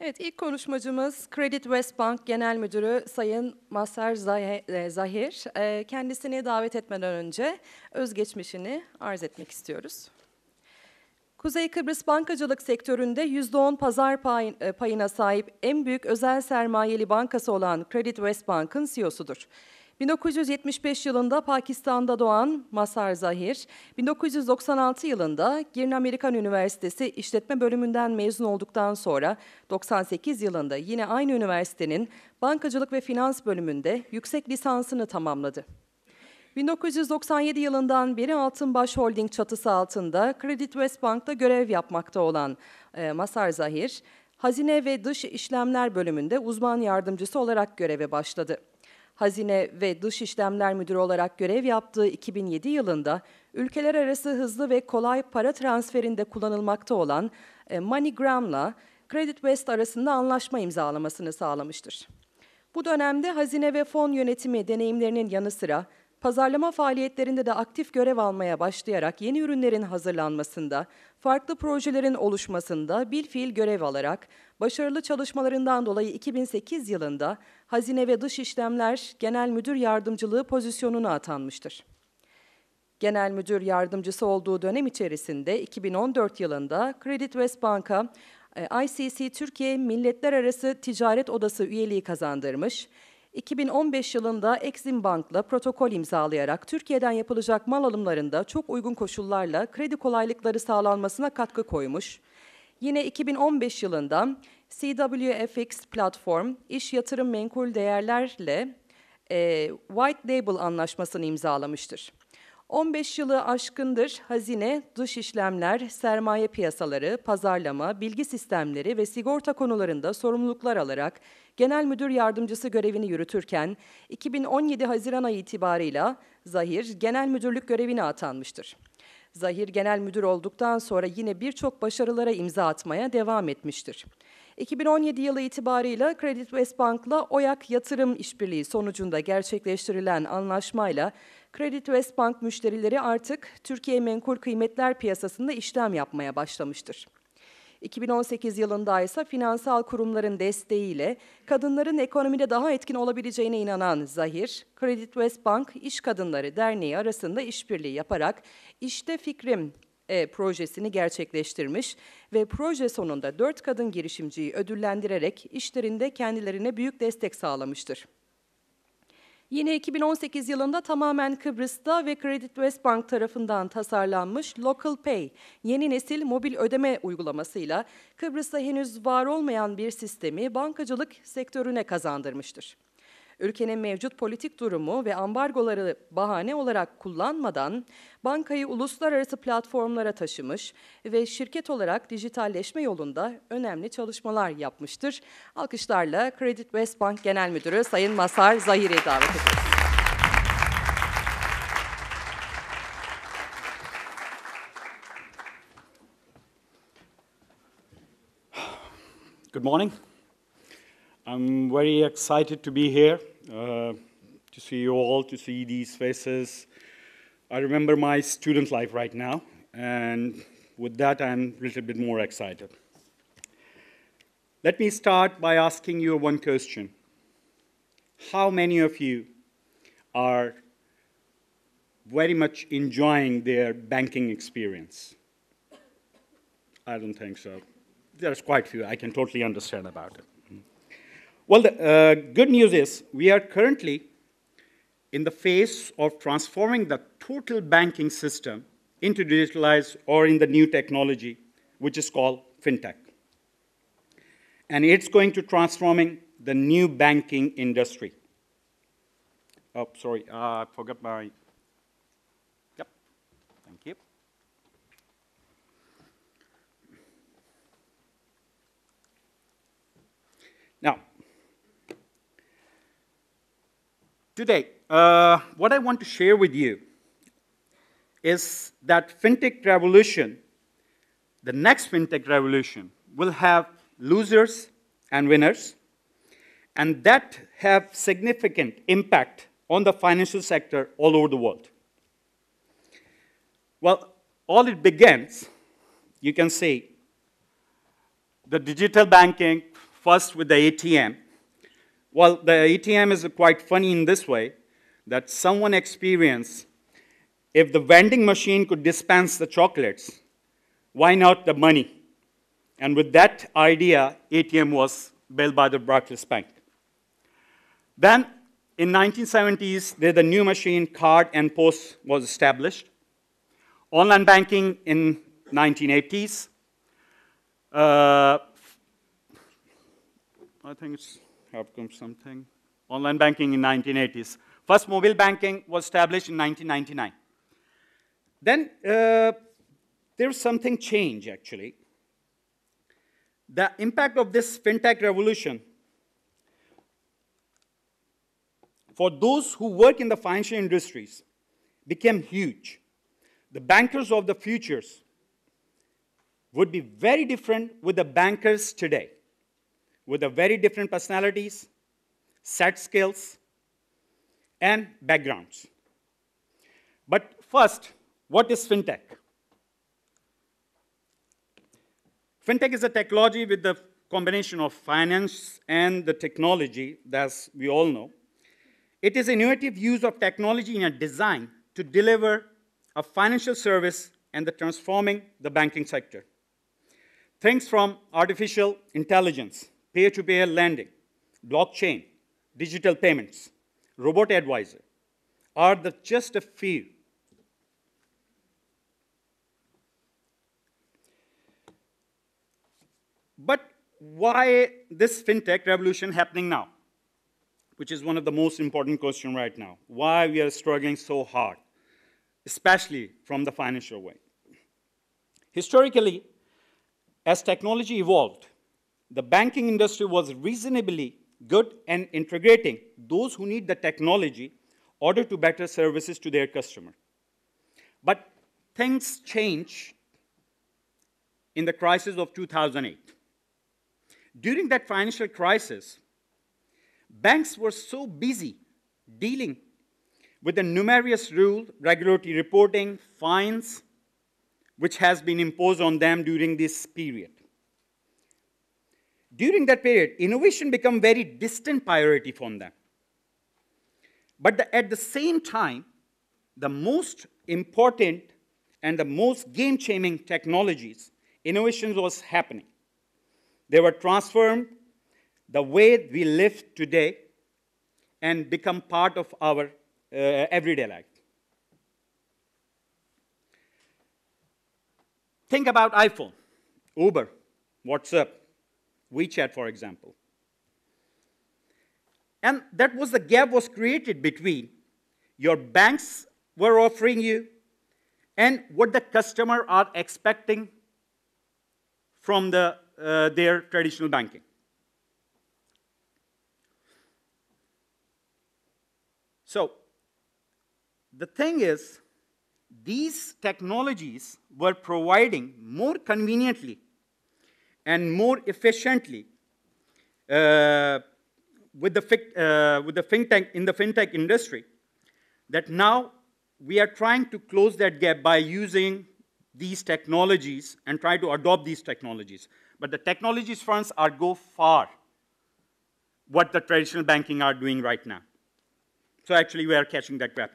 Evet, ilk konuşmacımız Creditwest Bank Genel Müdürü Sayın Mazher Zaheer. Kendisini davet etmeden önce özgeçmişini arz etmek istiyoruz. Kuzey Kıbrıs bankacılık sektöründe %10 pazar payına sahip en büyük özel sermayeli bankası olan Creditwest Bank'ın CEO'sudur. 1975 yılında Pakistan'da doğan Mazher Zaheer, 1996 yılında Girne-Amerikan Üniversitesi İşletme Bölümünden mezun olduktan sonra 98 yılında yine aynı üniversitenin Bankacılık ve Finans bölümünde yüksek lisansını tamamladı. 1997 yılından beri Altınbaş Holding çatısı altında Creditwest Bank'ta görev yapmakta olan Mazher Zaheer, Hazine ve Dış İşlemler bölümünde uzman yardımcısı olarak göreve başladı. Hazine ve Dış İşlemler Müdürü olarak görev yaptığı 2007 yılında ülkeler arası hızlı ve kolay para transferinde kullanılmakta olan MoneyGram'la Creditwest arasında anlaşma imzalamasını sağlamıştır. Bu dönemde hazine ve fon yönetimi deneyimlerinin yanı sıra pazarlama faaliyetlerinde de aktif görev almaya başlayarak yeni ürünlerin hazırlanmasında, farklı projelerin oluşmasında bilfiil görev alarak başarılı çalışmalarından dolayı 2008 yılında Hazine ve Dış İşlemler Genel Müdür Yardımcılığı pozisyonuna atanmıştır. Genel Müdür Yardımcısı olduğu dönem içerisinde 2014 yılında Creditwest Bank'a ICC Türkiye Milletler Arası Ticaret Odası üyeliği kazandırmış, 2015 yılında Exim Bank'la protokol imzalayarak Türkiye'den yapılacak mal alımlarında çok uygun koşullarla kredi kolaylıkları sağlanmasına katkı koymuş. Yine 2015 yılında CWFX platform, iş yatırım menkul değerlerle White Label anlaşmasını imzalamıştır. 15 yılı aşkındır hazine, dış işlemler, sermaye piyasaları, pazarlama, bilgi sistemleri ve sigorta konularında sorumluluklar alarak Genel Müdür Yardımcısı görevini yürütürken 2017 Haziran ayı itibarıyla Zaheer Genel Müdürlük görevine atanmıştır. Zaheer Genel Müdür olduktan sonra yine birçok başarılara imza atmaya devam etmiştir. 2017 yılı itibarıyla Creditwest Bank'la OYAK Yatırım İşbirliği sonucunda gerçekleştirilen anlaşmayla Creditwest Bank müşterileri artık Türkiye Menkul Kıymetler Piyasası'nda işlem yapmaya başlamıştır. 2018 yılında ise finansal kurumların desteğiyle kadınların ekonomide daha etkin olabileceğine inanan Zaheer, Creditwest Bank İş Kadınları Derneği arasında işbirliği yaparak İşte Fikrim projesini gerçekleştirmiş ve proje sonunda 4 kadın girişimciyi ödüllendirerek işlerinde kendilerine büyük destek sağlamıştır. Yine 2018 yılında tamamen Kıbrıs'ta ve Creditwest Bank tarafından tasarlanmış Local Pay, yeni nesil mobil ödeme uygulamasıyla Kıbrıs'ta henüz var olmayan bir sistemi bankacılık sektörüne kazandırmıştır. Ülkenin mevcut politik durumu ve ambargoları bahane olarak kullanmadan bankayı uluslararası platformlara taşımış ve şirket olarak dijitalleşme yolunda önemli çalışmalar yapmıştır. Alkışlarla Creditwest Bank Genel Müdürü Sayın Mazher Zaheer'i davet ediyoruz. Good morning. I'm very excited to be here, to see you all, to see these faces. I remember my student life right now, and with that, I'm a little bit more excited. Let me start by asking you one question. How many of you are very much enjoying their banking experience? I don't think so. There's quite a few. I can totally understand about it. Well, the good news is we are currently in the phase of transforming the total banking system into digitalized or in the new technology, which is called fintech. And it's going to transforming the new banking industry. Oh, sorry, I forgot my, yep, thank you. Now, today, what I want to share with you is that fintech revolution, the next fintech revolution, will have losers and winners, and that have significant impact on the financial sector all over the world. Well, all it begins, you can say, the digital banking first with the ATM. Well, the ATM is quite funny in this way, that someone experienced if the vending machine could dispense the chocolates, why not the money? And with that idea, ATM was built by the Barclays Bank. Then, in 1970s, the new machine, card and post, was established. Online banking in 1980s. I think it's have come something. Online banking in 1980s. First mobile banking was established in 1999. Then there's something change, actually. The impact of this fintech revolution for those who work in the financial industries became huge. The bankers of the futures would be very different with the bankers today, with a very different personalities, set skills, and backgrounds. But first, what is fintech? Fintech is a technology with the combination of finance and the technology, as we all know. It is innovative use of technology in a design to deliver a financial service and the transforming the banking sector. Things from artificial intelligence, peer-to-peer lending, blockchain, digital payments, robot advisor are just a few. But why this fintech revolution happening now? Which is one of the most important questions right now. Why we are struggling so hard, especially from the financial way. Historically, as technology evolved, the banking industry was reasonably good in integrating those who need the technology in order to better services to their customer. But things changed in the crisis of 2008. During that financial crisis, banks were so busy dealing with the numerous rules, regulatory reporting, fines, which has been imposed on them during this period. During that period, innovation became very distant priority from them. But at the same time, the most important and the most game-changing technologies, innovations was happening. They were transformed the way we live today and become part of our everyday life. Think about iPhone, Uber, WhatsApp, WeChat, for example. And that was the gap was created between your banks were offering you and what the customer are expecting from their traditional banking. So the thing is, these technologies were providing more conveniently and more efficiently with the fintech in the fintech industry, that now we are trying to close that gap by using these technologies and try to adopt these technologies. But the technologies firms are go far what the traditional banking are doing right now. So actually we are catching that gap.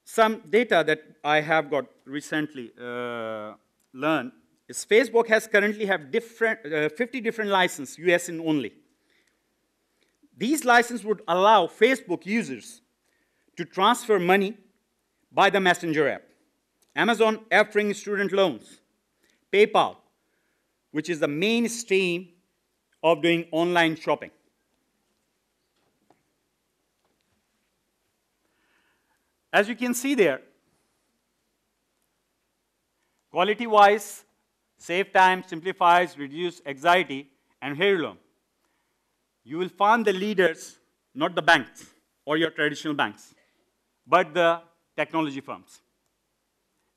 Some data that I have got recently learned is Facebook has currently have 50 different licenses, US in only. These licenses would allow Facebook users to transfer money by the Messenger app. Amazon offering student loans. PayPal, which is the mainstream of doing online shopping. As you can see there, quality-wise, save time, simplifies, reduce anxiety, and heirloom. You will find the leaders, not the banks or your traditional banks, but the technology firms.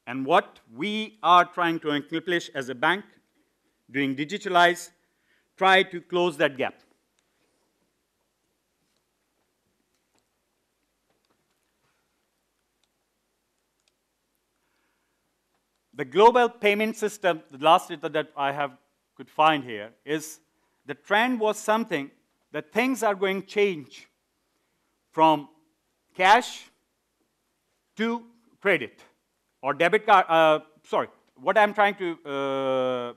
And what we are trying to accomplish as a bank, doing digitalize, try to close that gap. the global payment system, the last data that I could find here, is the trend was something that things are going to change from cash to credit or debit card. Sorry, what I'm trying to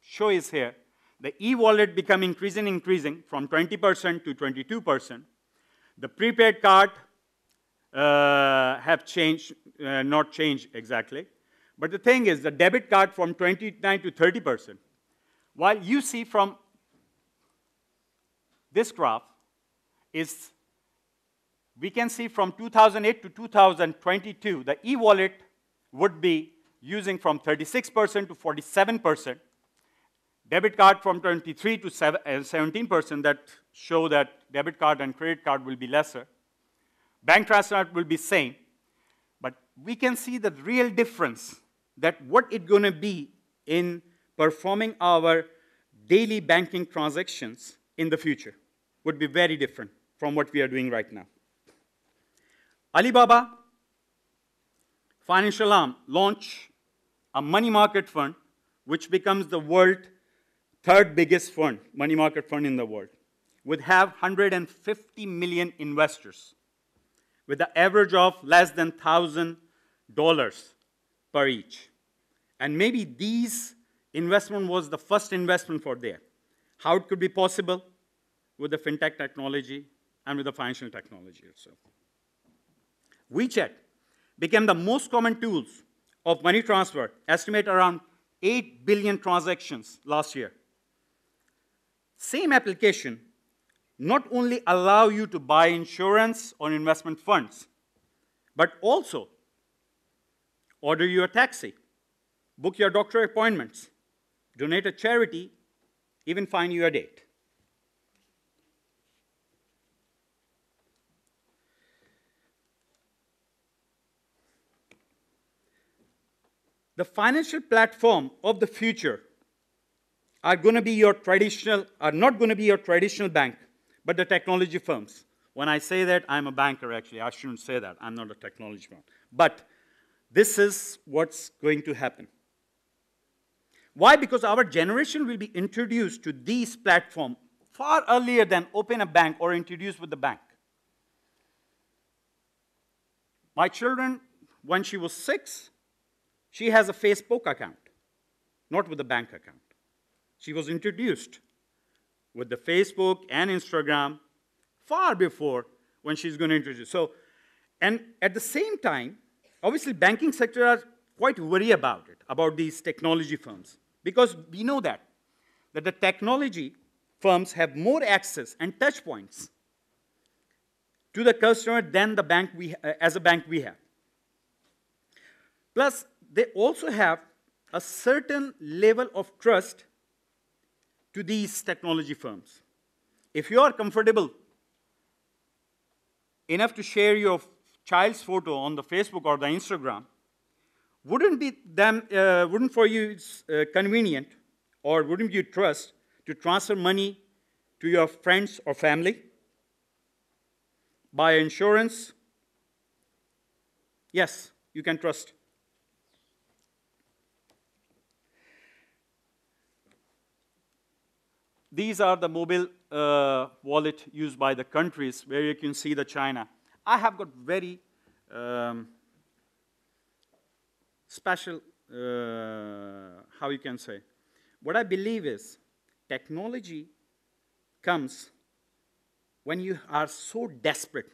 show is here, the e-wallet become increasing from 20% to 22%. The prepaid card have changed, not changed exactly. But the thing is, the debit card from 29 to 30%. While you see from this graph is, we can see from 2008 to 2022, the e-wallet would be using from 36% to 47%. Debit card from 23 to 17% that show that debit card and credit card will be lesser. Bank transfer will be same. But we can see the real difference that what it's going to be in performing our daily banking transactions in the future would be very different from what we are doing right now. Alibaba financial arm launched a money market fund, which becomes the world's third biggest fund, money market fund in the world, would have 150 million investors with an average of less than $1,000 per each. And maybe these investment was the first investment for there. How it could be possible? With the fintech technology and with the financial technology itself. WeChat became the most common tools of money transfer, estimate around 8 billion transactions last year. Same application not only allow you to buy insurance or investment funds, but also order your taxi, book your doctor appointments, donate a charity, even find you a date. The financial platform of the future are going to be your traditional, are not going to be your traditional bank, but the technology firms. When I say that, I'm a banker actually. I shouldn't say that. I'm not a technology firm. But this is what's going to happen. Why? Because our generation will be introduced to these platforms far earlier than open a bank or introduced with the bank. My children, when she was 6, she has a Facebook account, not with a bank account. She was introduced with the Facebook and Instagram far before when she's going to introduce. So, and at the same time, obviously banking sector are quite worried about it, about these technology firms, because we know that the technology firms have more access and touch points to the customer than the bank as a bank we have. Plus, they also have a certain level of trust to these technology firms. If you are comfortable enough to share your child's photo on the Facebook or the Instagram, wouldn't for you it's convenient, or wouldn't you trust to transfer money to your friends or family? Buy insurance? Yes, you can trust. These are the mobile wallet used by the countries where you can see the China. I have got very special, how you can say. What I believe is technology comes when you are so desperate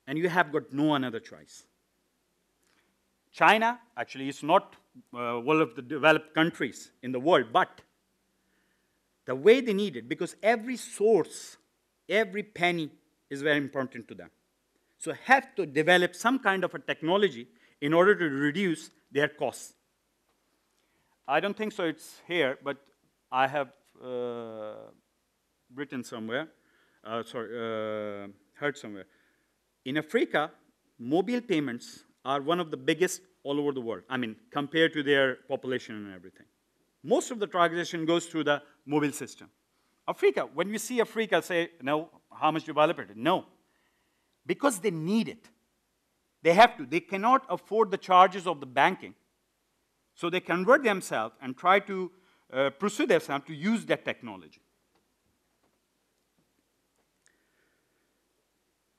and you have got no another choice. China actually is not one of the developed countries in the world, but the way they need it, because every source, every penny is very important to them. So have to develop some kind of a technology in order to reduce their costs. I don't think so it's here, but I have written somewhere, heard somewhere. In Africa, mobile payments are one of the biggest all over the world. I mean, compared to their population and everything. Most of the transaction goes through the mobile system. Africa, when we see Africa, say, no, how much developed? No. Because they need it. They have to. They cannot afford the charges of the banking. So they convert themselves and try to pursue themselves to use that technology.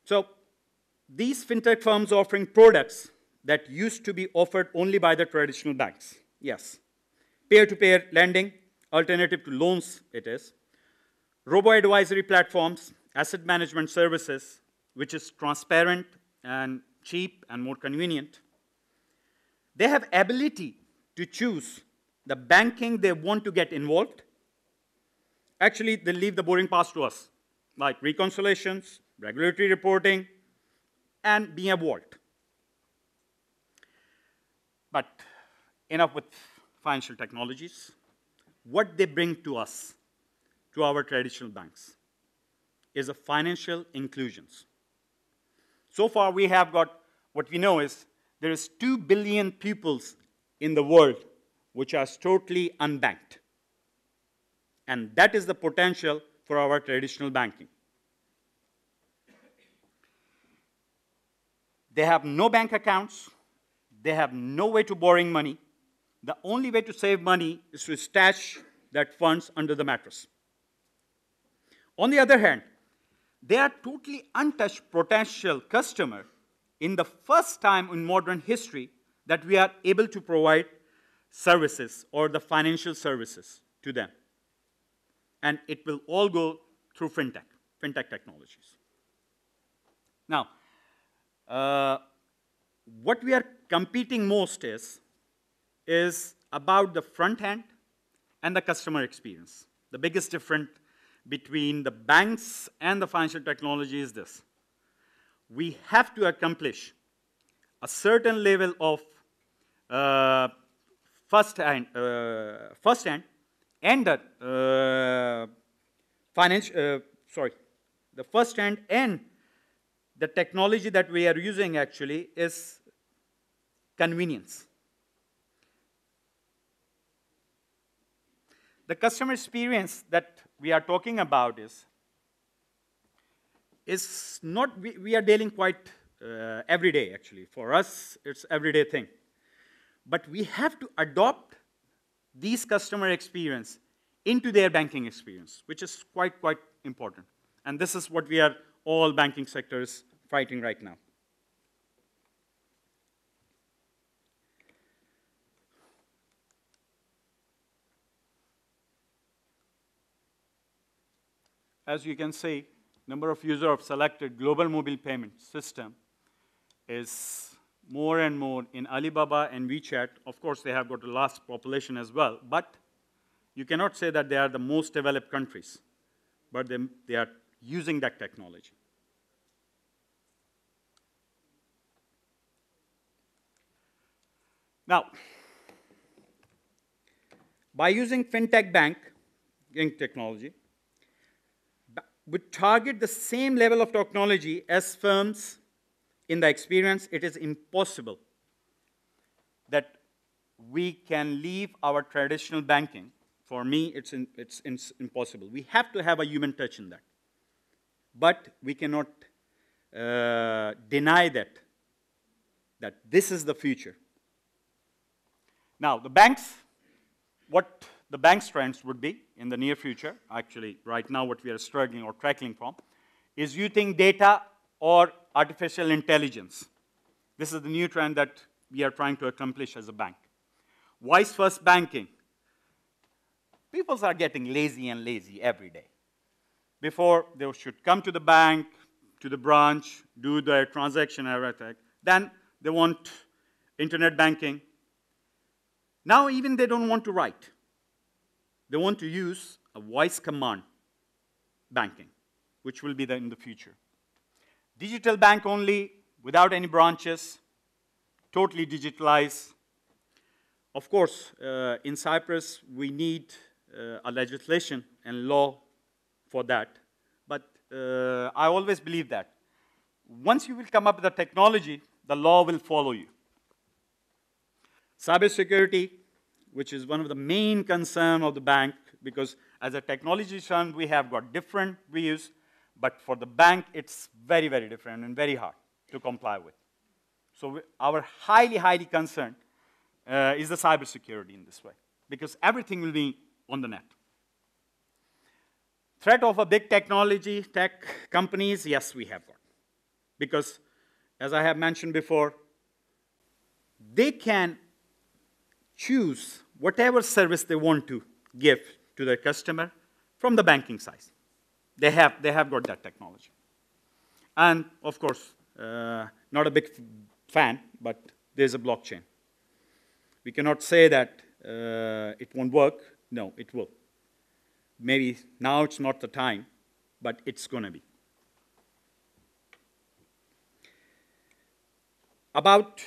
So these fintech firms offering products that used to be offered only by the traditional banks. Yes. Peer-to-peer lending, alternative to loans it is. Robo-advisory platforms, asset management services, which is transparent and cheap and more convenient. They have ability to choose the banking they want to get involved. Actually, they leave the boring parts to us, like reconciliations, regulatory reporting, and being a vault. But enough with financial technologies. What they bring to us, to our traditional banks, is a financial inclusions. So far, we have got, what we know is, there is 2 billion pupils in the world which are totally unbanked. And that is the potential for our traditional banking. They have no bank accounts. They have no way to borrowing money. The only way to save money is to stash that funds under the mattress. On the other hand, they are totally untouched potential customer in the first time in modern history that we are able to provide services or the financial services to them. And it will all go through fintech technologies. Now, what we are competing most is about the front end and the customer experience. The biggest difference between the banks and the financial technology is this. We have to accomplish a certain level of first end and the first end and the technology that we are using actually is convenience. The customer experience that we are talking about is not, we are dealing quite every day actually. For us, it's everyday thing. But we have to adopt these customer experience into their banking experience, which is quite important. And this is what we are all banking sectors fighting right now. As you can see, number of users of selected global mobile payment system is more and more in Alibaba and WeChat. Of course, they have got a large population as well, but you cannot say that they are the most developed countries, but they are using that technology. Now, by using fintech banking technology, would target the same level of technology as firms in the experience, it is impossible that we can leave our traditional banking. For me, it's impossible. We have to have a human touch in that. But we cannot deny that this is the future. Now, the banks, what the bank's trends would be in the near future, actually right now what we are struggling or tackling from, is using data or artificial intelligence. This is the new trend that we are trying to accomplish as a bank. Voice-first banking. People are getting lazy and lazy every day. Before, they should come to the bank, to the branch, do their transaction, everything. Then they want internet banking. Now even they don't want to write. They want to use a voice command banking, which will be in the future. Digital bank only, without any branches, totally digitalized. Of course, in Cyprus, we need a legislation and law for that. But I always believe that once you will come up with the technology, the law will follow you. Cybersecurity, which is one of the main concerns of the bank, because as a technology firm, we have got different views, but for the bank, it's very, very different and very hard to comply with. So our highly concerned is the cybersecurity in this way, because everything will be on the net. Threat of a big technology, tech companies, yes, we have got. Because, as I have mentioned before, they can choose whatever service they want to give to their customer from the banking side. They have got that technology. And, of course, not a big fan, but there's a blockchain. We cannot say that it won't work. No, it will. Maybe now it's not the time, but it's going to be. About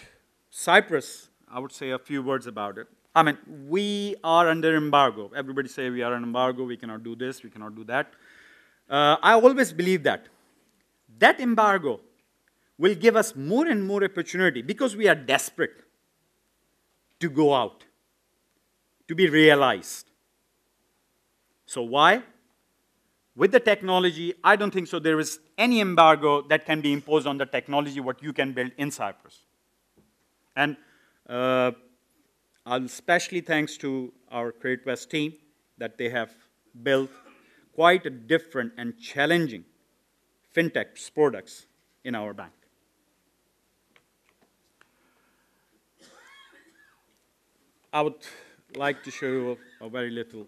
Cyprus, I would say a few words about it. I mean, we are under embargo. Everybody say we are under embargo, we cannot do this, we cannot do that. I always believe that. That embargo will give us more and more opportunity because we are desperate to go out, to be realized. So why? With the technology, I don't think so there is any embargo that can be imposed on the technology what you can build in Cyprus. And especially thanks to our Creditwest team that they have built quite a different and challenging fintech products in our bank. I would like to show you a very little.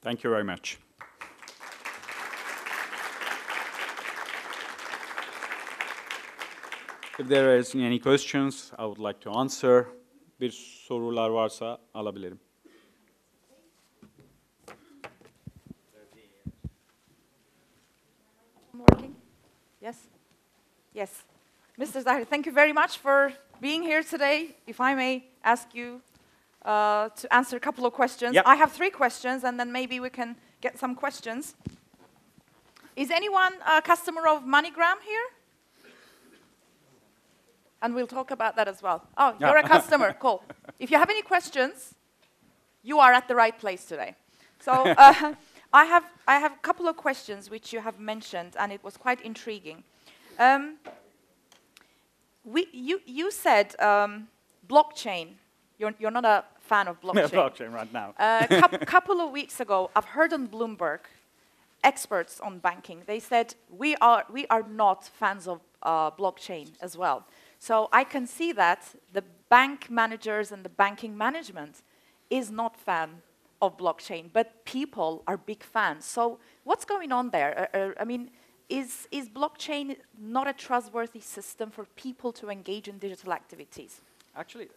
Thank you very much. If there is any questions, I would like to answer. Bir sorular varsa alabilirim. Working? Yes? Yes. Mr. Zaheer, thank you very much for being here today. If I may ask you to answer a couple of questions. Yep. I have 3 questions, and then maybe we can get some questions. Is anyone a customer of MoneyGram here? And we'll talk about that as well. Oh, you're a customer. Cool. If you have any questions, you are at the right place today. So I have a couple of questions which you have mentioned, and it was quite intriguing. You said blockchain. You're not a fan of blockchain. Blockchain right now. A couple of weeks ago, I've heard on Bloomberg, experts on banking, they said we are not fans of blockchain as well. So I can see that the bank managers and the banking management is not fan of blockchain, but people are big fans. So what's going on there? I mean, is blockchain not a trustworthy system for people to engage in digital activities? Actually,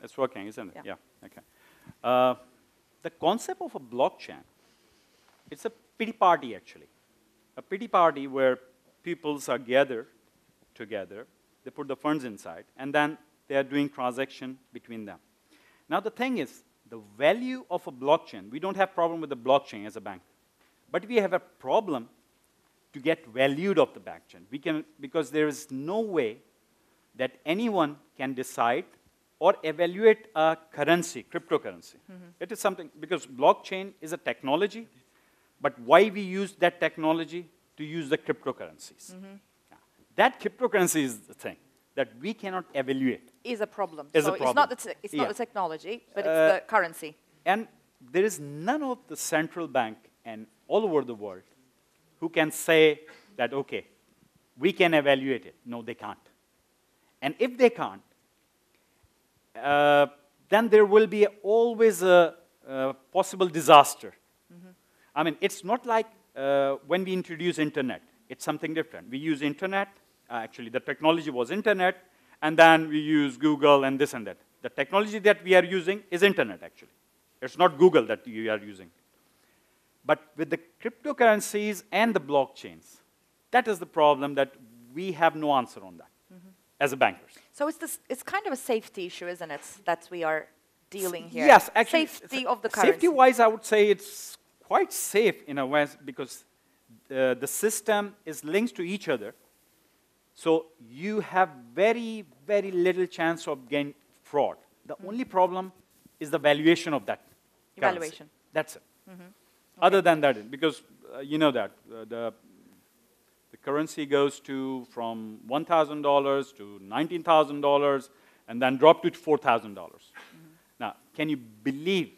it's working, isn't it? Yeah. Okay. The concept of a blockchain, it's a pity party, actually. A pity party where peoples are gathered together, they put the funds inside, and then they are doing transaction between them. Now, the thing is, the value of a blockchain, we don't have problem with the blockchain as a bank, but we have a problem to get valued of the blockchain. Because there is no way that anyone can decide or evaluate a currency, cryptocurrency. It is something, because blockchain is a technology, but why we use that technology to use the cryptocurrencies? That cryptocurrency is the thing that we cannot evaluate. Is a problem. Is so a problem. It's not the technology, but it's the currency. And there is none of the central bank and all over the world who can say that, okay, we can evaluate it. No, they can't. And if they can't, then there will be always a possible disaster. I mean, it's not like when we introduce internet. It's something different. We use internet. Actually, the technology was internet, and then we use Google and this and that. The technology that we are using is internet, actually. It's not Google that you are using. But with the cryptocurrencies and the blockchains, that is the problem that we have no answer on that as a bankers. So it's kind of a safety issue, isn't it, that we are dealing here? Yes, actually. Safety of the currency. Safety-wise, I would say it's quite safe in a way because the system is linked to each other. So you have very, very little chance of getting fraud. The only problem is the valuation of that currency. Evaluation. That's it. Other than that, because you know that the currency goes to from $1,000 to $19,000 and then drop to $4,000. Now, can you believe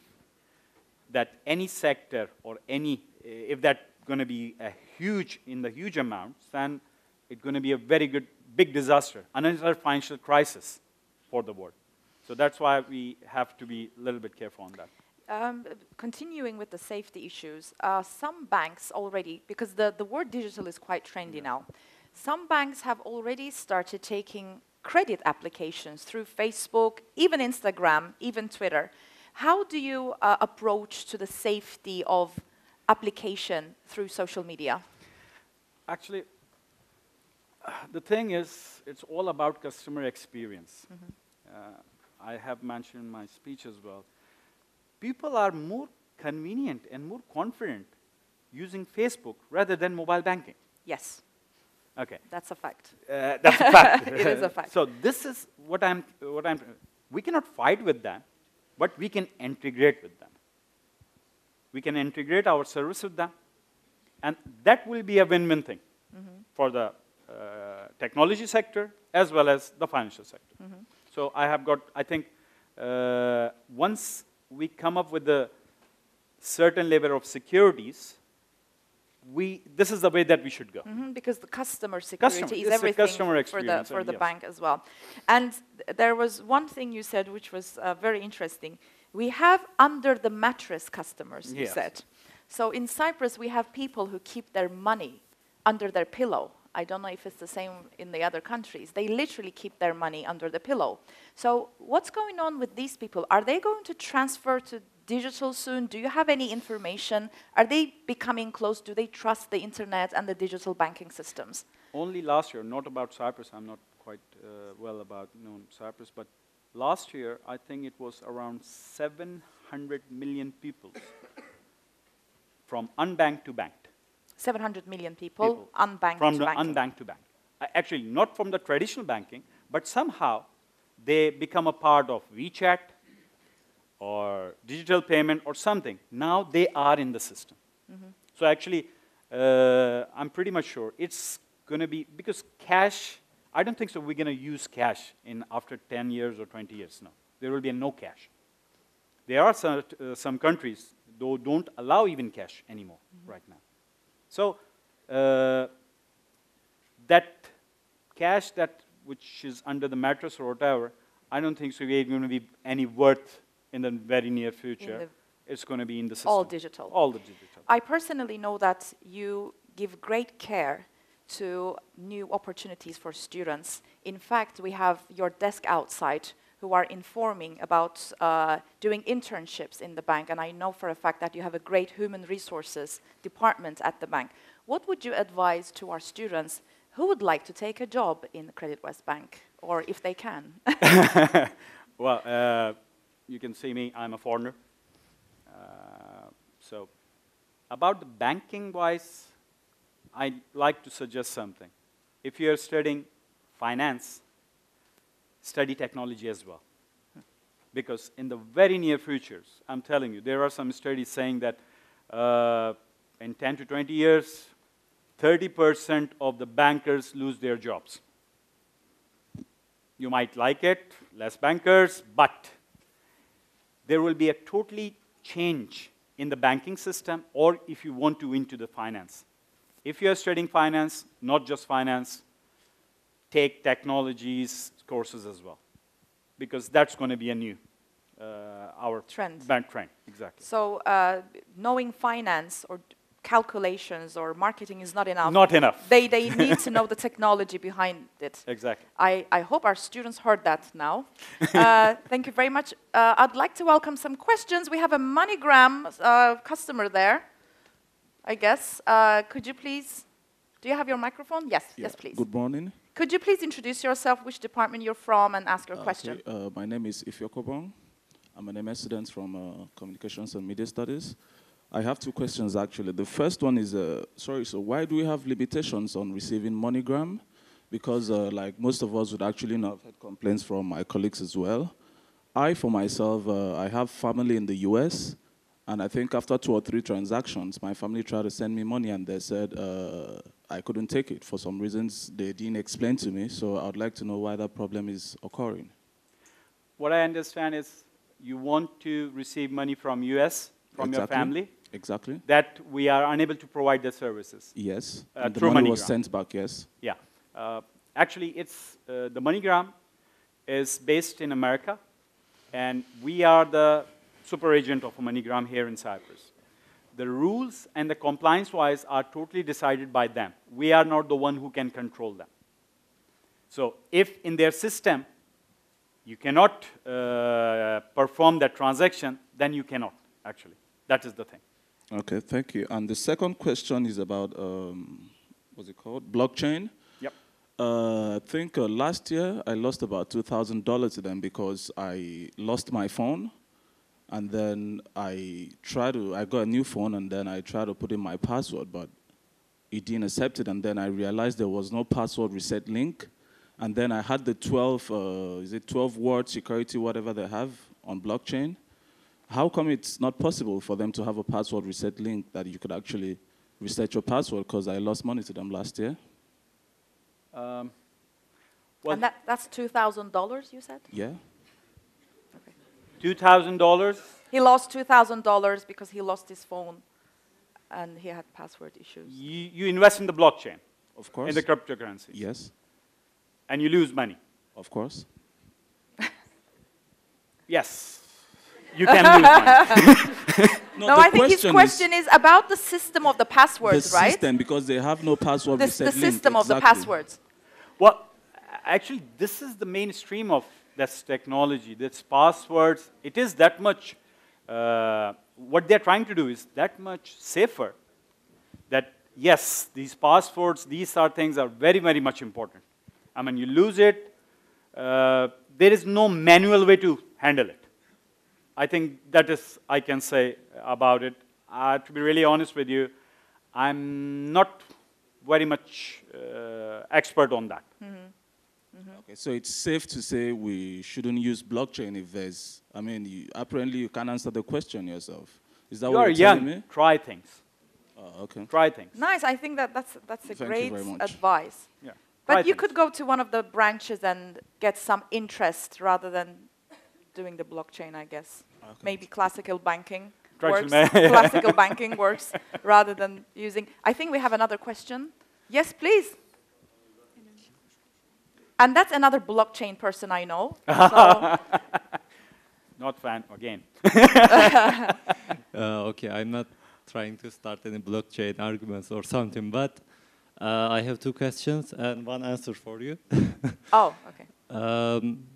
that any sector or any, if that's going to be a huge, in the huge amounts, then it's going to be a very big disaster, another financial crisis for the world. So that's why we have to be a little bit careful on that. Continuing with the safety issues, some banks already, because the word digital is quite trendy now, some banks have already started taking credit applications through Facebook, even Instagram, even Twitter. How do you approach to the safety of application through social media? Actually, the thing is, it's all about customer experience. I have mentioned in my speech as well. People are more convenient and more confident using Facebook rather than mobile banking. Yes. Okay. That's a fact. That's a fact. It is a fact. So this is what we cannot fight with them, but we can integrate with them. We can integrate our service with them, and that will be a win-win thing for the technology sector as well as the financial sector. So I think, once we come up with a certain level of securities, this is the way that we should go. Because the customer security is everything for the bank as well. And there was one thing you said which was very interesting. We have under the mattress customers, you said. So in Cyprus, we have people who keep their money under their pillow. I don't know if it's the same in the other countries. They literally keep their money under the pillow. So what's going on with these people? Are they going to transfer to digital soon? Do you have any information? Are they becoming close? Do they trust the internet and the digital banking systems? Only last year, not about Cyprus. I'm not quite well about known Cyprus, but last year, I think it was around 700 million people from unbanked to banked. 700 million people unbanked from to the banking. unbanked to bank. Actually, not from the traditional banking, but somehow they become a part of WeChat or digital payment or something. Now they are in the system. So actually, I'm pretty much sure it's going to be, because cash, I don't think so we're going to use cash after 10 years or 20 years. No, there will be no cash. There are some countries, though, don't allow even cash anymore right now. So that cash which is under the mattress or whatever, I don't think so it's going to be any worth in the very near future. It's going to be in the system. All digital. All the digital. I personally know that you give great care to new opportunities for students. In fact, we have your desk outside who are informing about doing internships in the bank, and I know for a fact that you have a great human resources department at the bank. What would you advise to our students who would like to take a job in the Creditwest Bank, or if they can? Well, you can see me, I'm a foreigner. So about the banking-wise, I'd like to suggest something. If you're studying finance, study technology as well. Because in the very near futures, I'm telling you, there are some studies saying that in 10 to 20 years, 30% of the bankers lose their jobs. You might like it, less bankers, but there will be a totally change in the banking system, or if you want to into the finance. If you're studying finance, not just finance, take technologies courses as well, because that's going to be a new our trend. Bank trend, exactly. So knowing finance or calculations or marketing is not enough. Not enough. They need to know the technology behind it. Exactly. I hope our students heard that now. Thank you very much. I'd like to welcome some questions. We have a MoneyGram customer there, I guess. Could you please, do you have your microphone? Yes, Yeah. yes, please. Good morning. Could you please introduce yourself, which department you're from, and ask your question? Okay, my name is Ifyokobong. I'm an MS student from Communications and Media Studies. I have two questions, actually. The first one is, so why do we have limitations on receiving MoneyGram? Because like most of us would actually not have had complaints from my colleagues as well. I, for myself, I have family in the US, and I think after 2 or 3 transactions, my family tried to send me money, and they said I couldn't take it for some reasons they didn't explain to me, so I'd like to know why that problem is occurring. What I understand is you want to receive money from US, from your family. Exactly. That we are unable to provide the services. Yes. And the through money was MoneyGram. sent back, yes. Yeah. Actually, it's the MoneyGram is based in America, and we are the super agent of MoneyGram here in Cyprus. The rules and the compliance-wise are totally decided by them. We are not the one who can control them. So if in their system you cannot perform that transaction, then you cannot, actually. That is the thing. Okay, thank you. And the second question is about, what's it called? Blockchain. Yep. I think last year I lost about $2,000 to them because I lost my phone. And then I got a new phone, and then I tried to put in my password, but it didn't accept it. And then I realized there was no password reset link. And then I had the 12-word security, whatever they have on blockchain. How come it's not possible for them to have a password reset link that you could actually reset your password? Because I lost money to them last year. Well, and that's $2,000, you said? Yeah. $2,000. He lost $2,000 because he lost his phone and he had password issues. You invest in the blockchain. Of course. In the cryptocurrencies. Yes. And you lose money. Of course. Yes. You can lose money. No, I think his question is about the system of the passwords, the right? The system, because they have no password reset the link. system of the passwords. Well, actually, this is the mainstream of this technology. This passwords, it is that much, what they're trying to do is that much safer that, yes, these passwords, these are things are very, very much important. I mean, you lose it, there is no manual way to handle it. I think that is, I can say about it. To be really honest with you, I'm not very much expert on that. Mm-hmm. Mm-hmm. Okay, so it's safe to say we shouldn't use blockchain if there's, I mean, apparently you can't answer the question yourself. Is that what you're telling me? Try things. Okay. Try things. Nice, I think that's a great advice. Yeah. But you could go to one of the branches and get some interest rather than doing the blockchain, I guess. Okay. Maybe classical banking works. Classical banking works rather than using. I think we have another question. Yes, please. And that's another blockchain person I know. So. Not fan again. Okay, I'm not trying to start any blockchain arguments or something, but I have 2 questions and 1 answer for you. Oh, okay.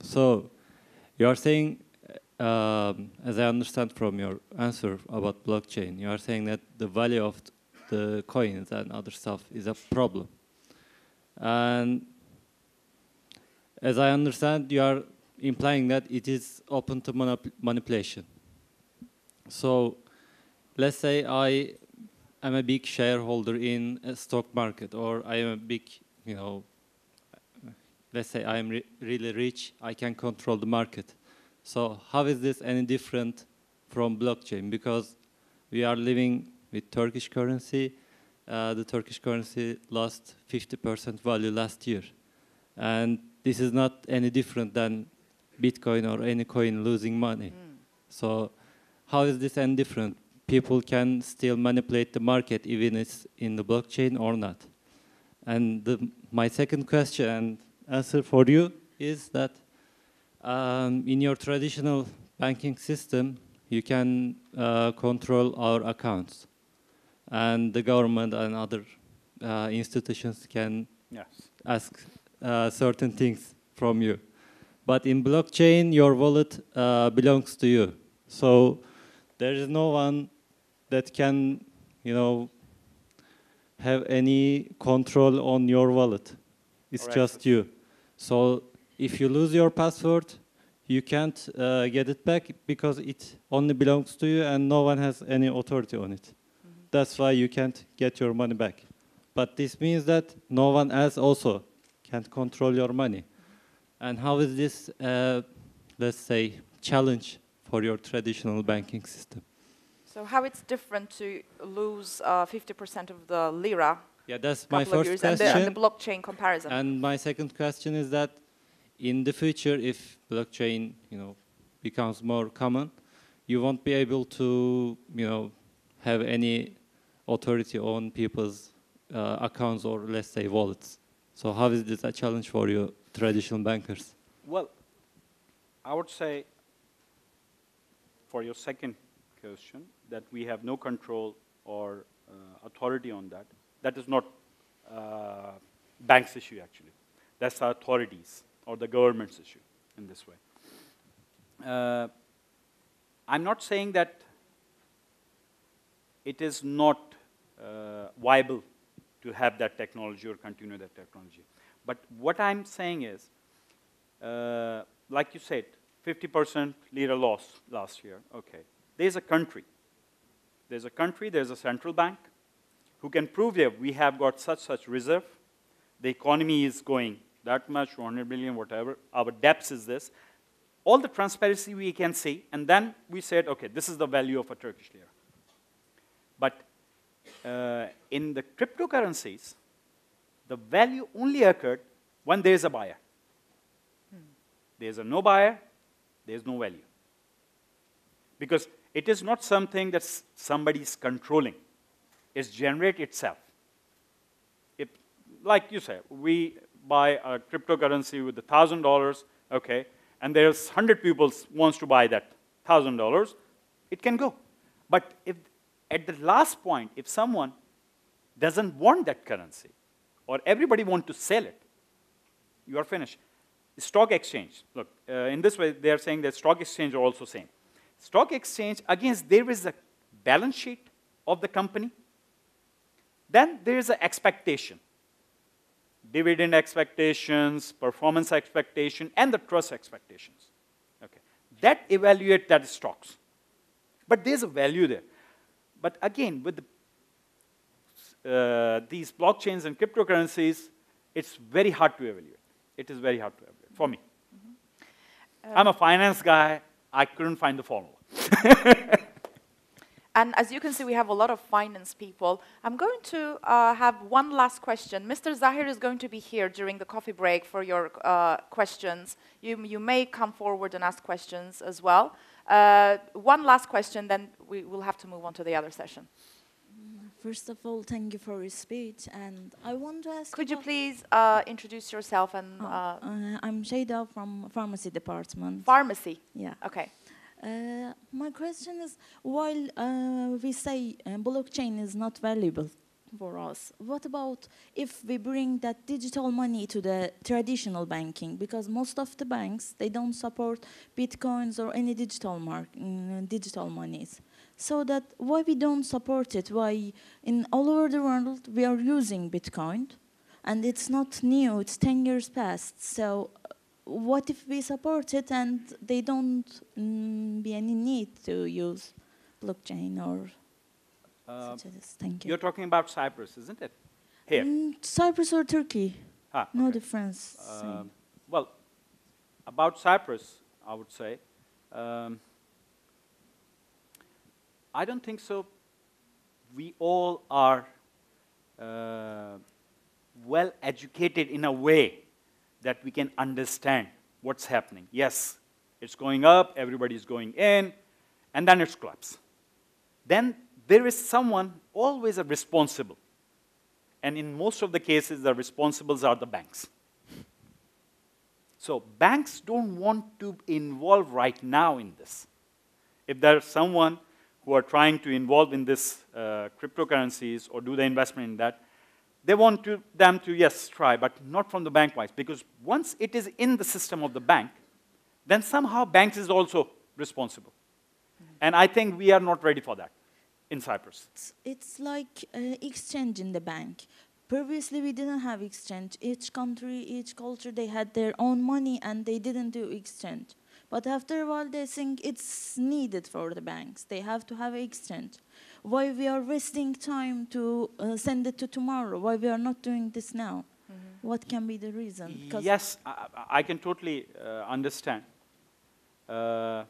So, you are saying, as I understand from your answer about blockchain, you are saying that the value of the coins and other stuff is a problem. And as I understand, you are implying that it is open to manipulation. So, let's say I am a big shareholder in a stock market, or I am a big, let's say I am really rich, I can control the market. So how is this any different from blockchain? Because we are living with Turkish currency. The Turkish currency lost 50% value last year. And this is not any different than Bitcoin or any coin losing money. So how is this any different? People can still manipulate the market even it's in the blockchain or not. And my second question and answer for you is that in your traditional banking system, you can control our accounts. and the government and other institutions can Yes. ask certain things from you. But in blockchain, your wallet belongs to you. So there is no one that can, have any control on your wallet. It's just you. So if you lose your password, you can't get it back because it only belongs to you and no one has any authority on it. That's why you can't get your money back. But this means that no one else also can't control your money. And how is this, let's say, challenge for your traditional banking system? So how it's different to lose 50% of the lira? Yeah, that's my couple of first years, question. and the blockchain comparison. And my second question is that in the future, if blockchain, becomes more common, you won't be able to, have any authority on people's accounts or, let's say, wallets. So how is this a challenge for you traditional bankers? Well, I would say, for your second question, that we have no control or authority on that. That is not bank's issue, actually. That's the authorities or the government's issue in this way. I'm not saying that it is not viable to have that technology or continue that technology. But what I'm saying is, like you said, 50% lira loss last year. Okay. There's a country. There's a central bank who can prove that we have got such reserve. The economy is going that much, 100 billion, whatever. Our debts is this. All the transparency we can see, and then we said, okay, this is the value of a Turkish lira. But in the cryptocurrencies, the value only occurred when there's a buyer. There's no buyer, there's no value. Because it is not something that somebody's controlling. It's generate itself. Like you said, we buy a cryptocurrency with $1,000, okay, and there's 100 people wants to buy that $1,000, it can go. But if at the last point, if someone doesn't want that currency, or everybody wants to sell it, you are finished. Stock exchange, look, in this way, they are saying that stock exchange are also same. Stock exchange, again, there is a balance sheet of the company. Then there is an expectation. Dividend expectations, performance expectation, and the trust expectations. Okay. That evaluate that stocks. But there's a value there. But again, with these blockchains and cryptocurrencies, it's very hard to evaluate. It is very hard to evaluate, for me. I'm a finance guy. I couldn't find the formula. And as you can see, we have a lot of finance people. I'm going to have one last question. Mr. Zaheer is going to be here during the coffee break for your questions. You may come forward and ask questions as well. One last question, then we will have to move on to the other session. First of all, thank you for your speech. And I want to ask Could you please introduce yourself? And I'm Shada from Pharmacy Department. Pharmacy? Yeah. Okay. My question is, while we say blockchain is not valuable for us, what about if we bring that digital money to the traditional banking? Because most of the banks, they don't support bitcoins or any digital monies. So that why we don't support it? Why in all over the world we are using Bitcoin, and it's not new, it's 10 years past. So what if we support it and they don't be any need to use blockchain or such as this? Thank you. You're talking about Cyprus, isn't it? Here. Cyprus or Turkey? Okay. No difference. Well, about Cyprus, I would say, I don't think so. We all are well educated in a way that we can understand what's happening. Yes, it's going up, everybody's going in, and then it's collapse. Then there is someone always responsible. And in most of the cases, the responsibles are the banks. So banks don't want to involve right now in this. If there's someone who are trying to involve in this cryptocurrencies or do the investment in that, they want them to, yes, try, but not from the bank-wise. Because once it is in the system of the bank, then somehow banks is also responsible. And I think we are not ready for that in Cyprus. It's like exchange in the bank. Previously, we didn't have exchange. Each country, each culture, they had their own money and they didn't do exchange. But after a while, they think it's needed for the banks. They have to have exchange. Why we are wasting time to send it to tomorrow? Why we are not doing this now? What can be the reason? Yes, I can totally understand. But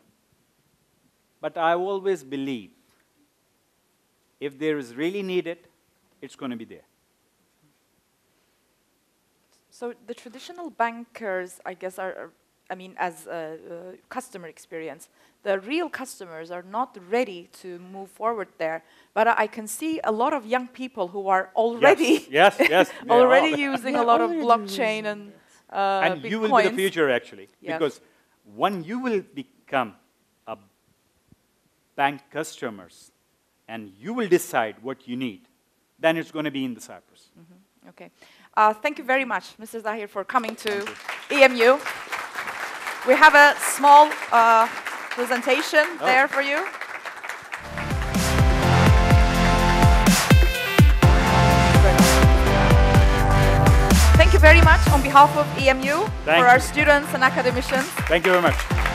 I always believe if there is really needed, it's going to be there. So the traditional bankers, I guess, I mean, as a customer experience, the real customers are not ready to move forward there. But I can see a lot of young people who are already yes, already using a lot of blockchain and and Bitcoins. you will be the future, actually. Yes. Because when you will become a bank customers and you will decide what you need, then it's going to be in the Cyprus. Okay. Thank you very much, Mr. Zaheer, for coming to EMU. We have a small presentation there for you. Thank you very much on behalf of EMU for our students and academicians. Thank you very much.